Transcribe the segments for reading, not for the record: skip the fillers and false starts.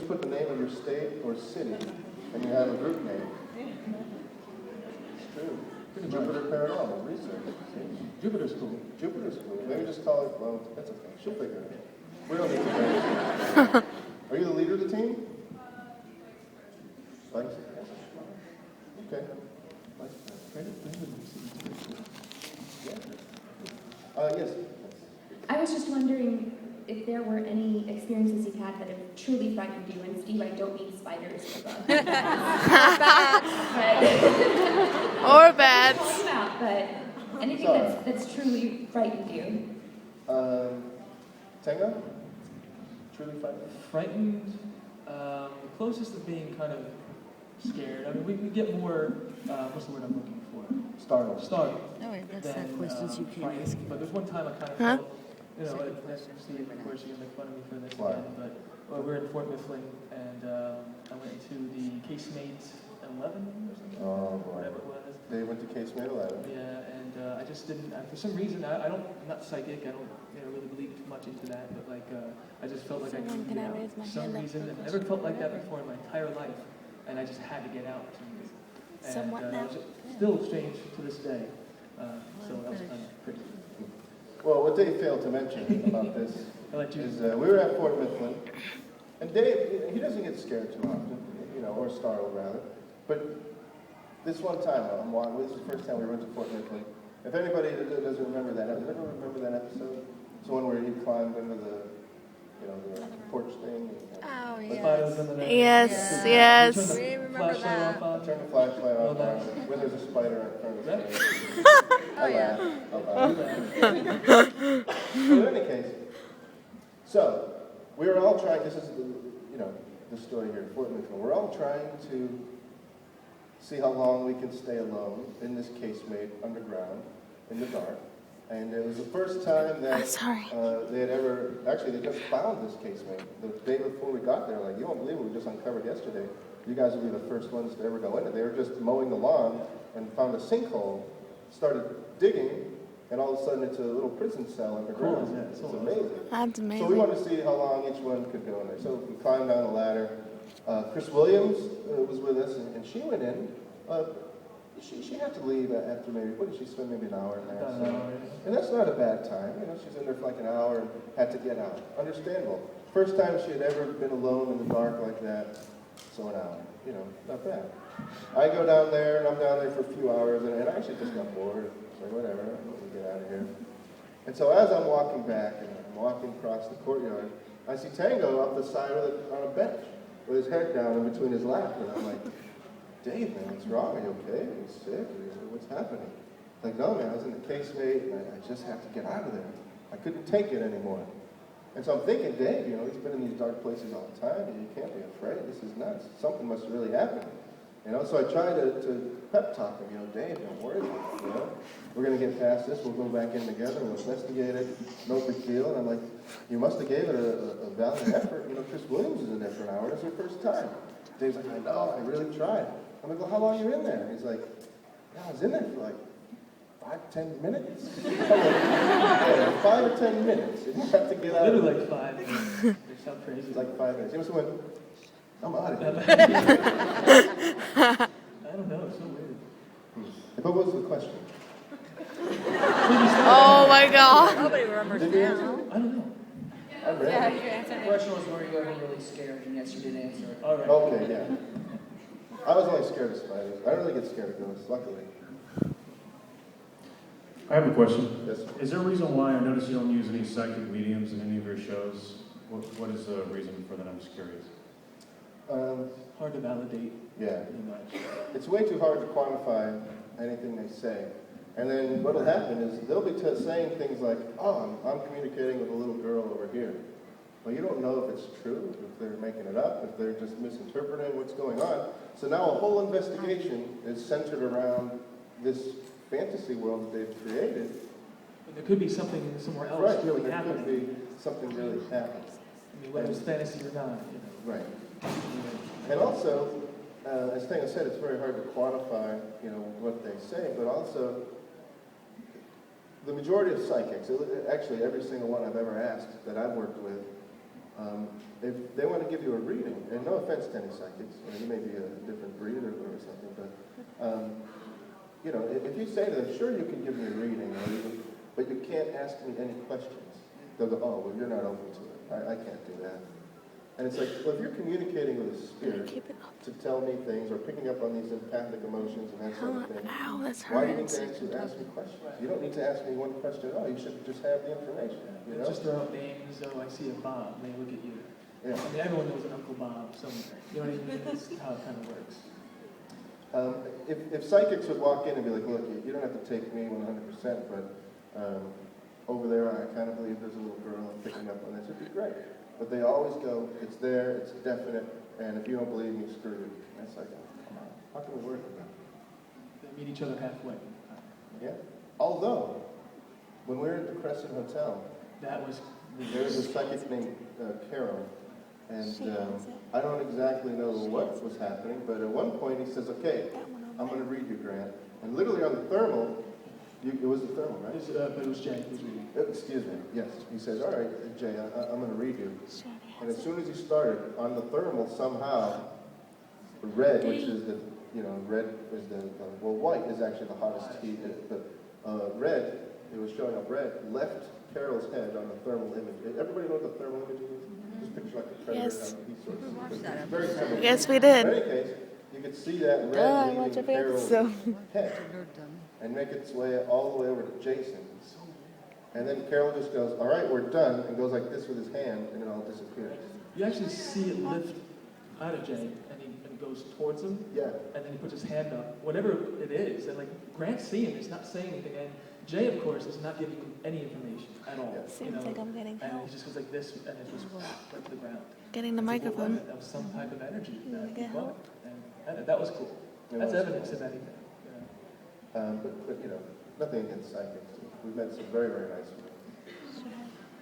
put the name of your state or city, and you have a group name. It's true. Jupiter Paranormal Research. Jupiter's cool. Jupiter's cool. Maybe just call it, well, that's okay. She'll figure it out. We don't need to. Are you the leader of the team? Vice? Okay. Yes. I was just wondering if there were any experiences you've had that have truly frightened you. And Steve, I don't mean spiders or bugs. Or bats. But anything that's truly frightened you. Tango? Truly frightened? Frightened, closest to being kind of scared. I mean, we get more, what's the word I'm looking for? Startled. Startled. Oh, wait, that's not questions you can't ask. But there's one time I kind of felt, you know, Steve, of course, you're going to make fun of me for this again, but we're in Fort Mifflin, and I went to the Casemate 11 or something. Oh, boy. Whatever it was. They went to Casemate 11. Yeah, and I just didn't, for some reason, I'm not psychic, I don't really believe too much into that, but like, I just felt like I couldn't get out. For some reason, I've never felt like that before in my entire life, and I just had to get out. And it was still strange to this day, so that was kind of pretty. Well, what Dave failed to mention about this is we were at Fort Mifflin, and Dave, he doesn't get scared too often, or startled rather, but this one time, this is the first time we went to Fort Mifflin. If anybody doesn't remember that, does anyone remember that episode? It's the one where he climbed into the porch thing. Oh, yes. Yes. We remember that. Turn the flashlight off when there's a spider in front of the stage. Oh, yeah. In any case, so we were all trying, this is the story here at Fort Mifflin. We're all trying to see how long we can stay alone in this casemate underground in the dark. And it was the first time that they had ever, actually they just found this casemate. The day before we got there, like, you won't believe it, we just uncovered yesterday. You guys will be the first ones to ever go in it. They were just mowing the lawn and found a sinkhole, started digging, and all of a sudden it's a little prison cell underground. Cool, it's amazing. That's amazing. So we wanted to see how long each one could go in there. So we climbed down the ladder. Chris Williams was with us, and she went in. She had to leave after maybe, what did she spend, maybe an hour in there? And that's not a bad time. She's in there for like an hour and had to get out. Understandable. First time she had ever been alone in the dark like that, so an hour. Not bad. I go down there, and I'm down there for a few hours, and I actually just got bored. It's like, whatever, I'm going to get out of here. And so as I'm walking back, and I'm walking across the courtyard, I see Tango up the side on a bench with his head down in between his lap, and I'm like, Dave, man, what's wrong? Are you okay? Are you sick? What's happening? Like, no, man, I was in the casemate, and I just have to get out of there. I couldn't take it anymore. And so I'm thinking, Dave, he's been in these dark places all the time, and you can't be afraid. This is nuts. Something must really happen. So I try to pep talk him, Dave, don't worry about it, We're going to get past this. We'll go back in together. We'll investigate it. No big deal. And I'm like, you must have gave it a valiant effort. Chris Williams is in there for an hour. It's her first time. Dave's like, I know. I really tried. I'm like, well, how long are you in there? He's like, yeah, I was in there for like 5-10 minutes. I'm like, yeah, 5 or 10 minutes. And you have to get out. Literally like 5 minutes. They sound crazy. It's like 5 minutes. He must have went, I'm out of here. I don't know. It's so weird. But what was the question? Oh my God. Nobody remembers now. I don't know. I read Yeah, it. you answered. The question was, were you ever really scared? And yes, you did answer it. All right. Okay, yeah. I was only scared of spiders. I don't really get scared of ghosts, luckily. I have a question. Yes. Is there a reason why I notice you don't use any psychic mediums in any of your shows? What is the reason for that? I'm just curious. Hard to validate. Yeah. Pretty much. It's way too hard to quantify anything they say. And then what will happen is they'll be saying things like, oh, I'm communicating with a little girl over here. Well, you don't know if it's true, if they're making it up, if they're just misinterpreting what's going on. So now a whole investigation is centered around this fantasy world that they've created. But there could be something somewhere else Right, really there happening. could be something really happening. I mean, whether it's fantasy or not. Right. And also, as Tango said, it's very hard to quantify, what they say, but also the majority of psychics, actually every single one I've ever asked that I've worked with, If they want to give you a reading, and no offense to any psychics, you may be a different breed or something, but if you say to them, sure, you can give me a reading, but you can't ask me any questions, they'll go, oh, well, you're not open to it. I can't do that. And it's like, well, if you're communicating with a spirit to tell me things or picking up on these empathic emotions and that sort of thing, why do you need to ask me questions? You don't need to ask me one question at all. You should just have the information. You know? Just throw out names. Oh, I see a Bob. They look at you. Yeah. I mean, everyone knows an Uncle Bob somewhere. You know what I mean? That's how it kind of works. If psychics would walk in and be like, look, you don't have to take me 100%, but over there I kind of believe there's a little girl and picking up on this, it'd be great. But they always go, it's there, it's definite, and if you don't believe me, screw you. And it's like, come on, how can we work with that? They meet each other halfway. Yeah. Although, when we were at the Crescent Hotel, That was there was a psychic named Carol, and I don't exactly know what was happening, but at one point he says, okay, I'm going to read you, Grant. And literally on the thermal, it was the thermal, right? but it was Jay who was reading. Excuse me, yes. He says, all right, Jay, I'm going to read you. And as soon as he started, on the thermal, somehow, red, which is the, red is white is actually the hottest heat, but red, it was showing up red, left Carol's head on the thermal image. Everybody know what the thermal image is? Just picture like a predator. Yes. It's very similar. Yes, we In did. any case, you could see that red I leaving watch every Carol's episode. head and make its way all the way over to Jason. And then Carol just goes, all right, we're done, and goes like this with his hand, and it all disappears. You actually see it lift out of Jay, and he goes towards him, Yeah. and then he puts his hand up, whatever it is, and like Grant's seeing it, he's not saying anything, and Jay, of course, is not giving him any information at all. Yeah. Seems like I'm getting And help. he just goes like this, and it just right to the ground. Getting the It's like, microphone. that was some type of energy that get he felt, and that was cool. It That's was evidence cool. of anything. But nothing against psychics. We've met some very, very nice people.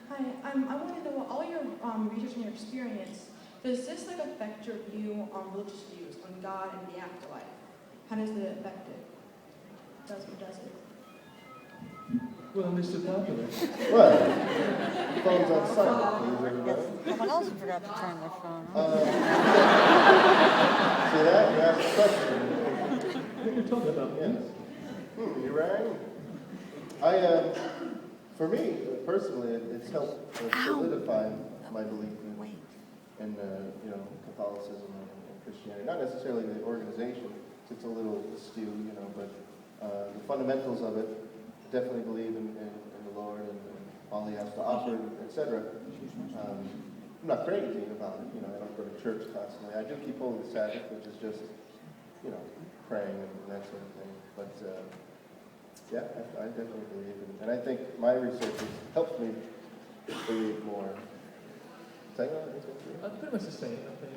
Hi, I want to know, all your research and your experience, does this affect your view on religious views on God and the afterlife? How does it affect it? Does it? Well, Mr. Popular. What? Phone's on silent, please, everybody. Someone else forgot to turn their phone on. See that? You asked a question. What are you talking about? Yes. You rang? For me, personally, it's helped solidify my belief in Catholicism and Christianity. Not necessarily the organization, it's a little askew, but the fundamentals of it, definitely believe in the Lord and all He has to offer, etc. I'm not crazy about it, I don't go to church constantly. I do keep holy Sabbath, which is just, praying and that sort of thing. But yeah, I definitely believe in it. And I think my research has helped me believe more. Tango? Pretty much the same, I think.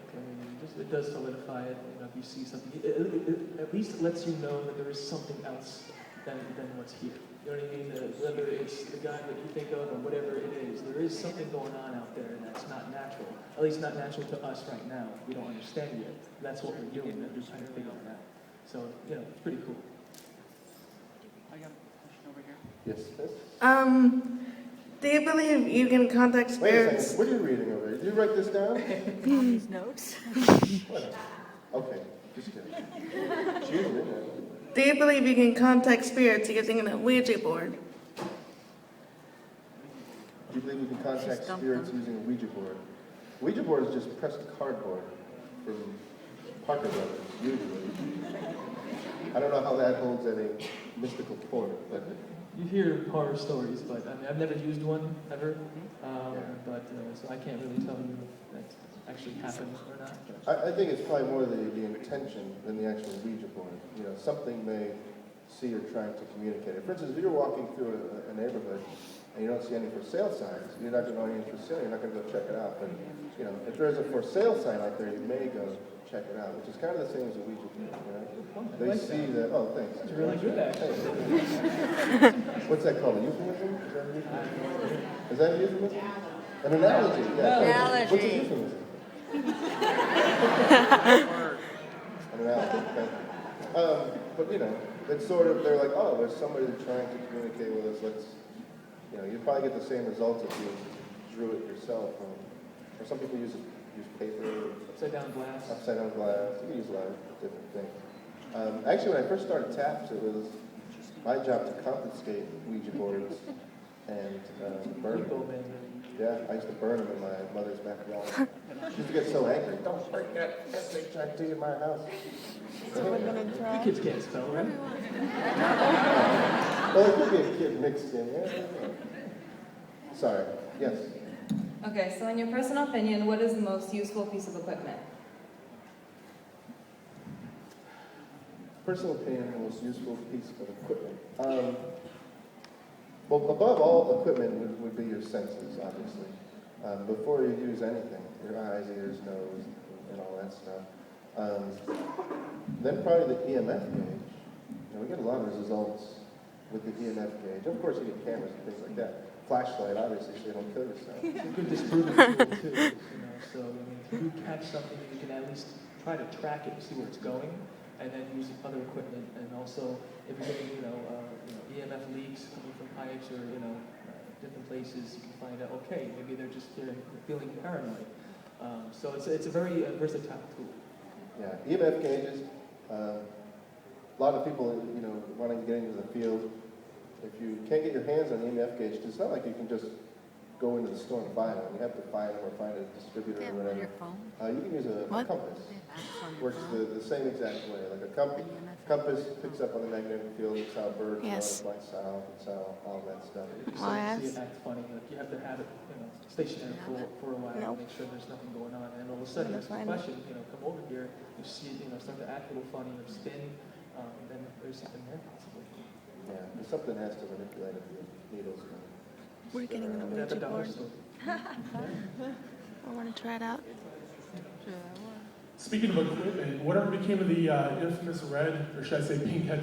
It does solidify it. If you see something, it at least lets you know that there is something else than what's here. You know what I mean? Whether it's the guy that you think of or whatever it is, there is something going on out there that's not natural. At least not natural to us right now. We don't understand it yet. That's what we're doing, and we're trying to figure it out. So, it's pretty cool. I got a question over here. Yes, yes. Do you believe you can contact Wait a spirits? second, what are you reading over here? Did you write this down? These notes. What? Okay, just kidding. She is reading it. Do you believe you can contact spirits using a Ouija board? Do you believe we can contact spirits using a Ouija board? Ouija board is just pressed cardboard from Parker Brothers, usually. I don't know how that holds any mystical port, but You hear horror stories, but I've never used one ever. But so I can't really tell you if that actually happened or not. I think it's probably more the intention than the actual Ouija board. Something they see or trying to communicate. For instance, if you're walking through a neighborhood and you don't see any for sale signs, you're not going to know anything for sale. You're not going to go check it out. But if there's a for sale sign out there, you may go check it out, which is kind of the same as a Ouija board. They see that. Oh, thanks. It's really good, actually. What's that called? A euphemism? Is that a euphemism? An analogy. Yeah. Analogy. What's a euphemism? An analogy. Thank you. But it's sort of, they're like, oh, there's somebody trying to communicate with us. Let's, you'd probably get the same results if you drew it yourself or some people use paper, Upside down glass. upside down glass. You can use a lot of different things. Actually, when I first started taps, it was my job to confiscate Ouija boards and burn them. Yeah, I used to burn them in my mother's backyard. She used to get so angry. Don't bring that SHIT in my house. You kids can't spell, right? Well, there could be a kid mixed in there. Sorry. Yes. Okay, so in your personal opinion, what is the most useful piece of equipment? Personal opinion, the most useful piece of equipment. Well, above all equipment would be your senses, obviously. Before you use anything, your eyes, ears, nose, and all that stuff. Then probably the EMF gauge. We get a lot of results with the EMF gauge. Of course, you get cameras and things like that. Flashlight, obviously, so you don't kill yourself. It's a good disproving tool too. So I mean, if you catch something, you can at least try to track it, see where it's going, and then use other equipment. And also, if you're getting EMF leaks coming from pipes or different places, you can find out, okay, maybe they're feeling paranoid. So it's a very versatile tool. Yeah, EMF gauges. A lot of people, wanting to get into the field. If you can't get your hands on the EMF gauge, it's not like you can just go into the store and buy one. You have to find them or find a distributor or whatever. You can use a compass. Works the same exact way. Like a compass picks up on the magnetic field. It's how birds run, fly south, it's how all that stuff. If you see it act funny, like you have to have it stationary for a while to make sure there's nothing going on. And all of a sudden, there's a question, come over here, you see it, start to act a little funny or spin, then there's something there possibly. Yeah, something has to manipulate it, the needles. We're getting the Ouija board. I want to try it out. Speaking of equipment, whatever became of the infamous red, or should I say pink head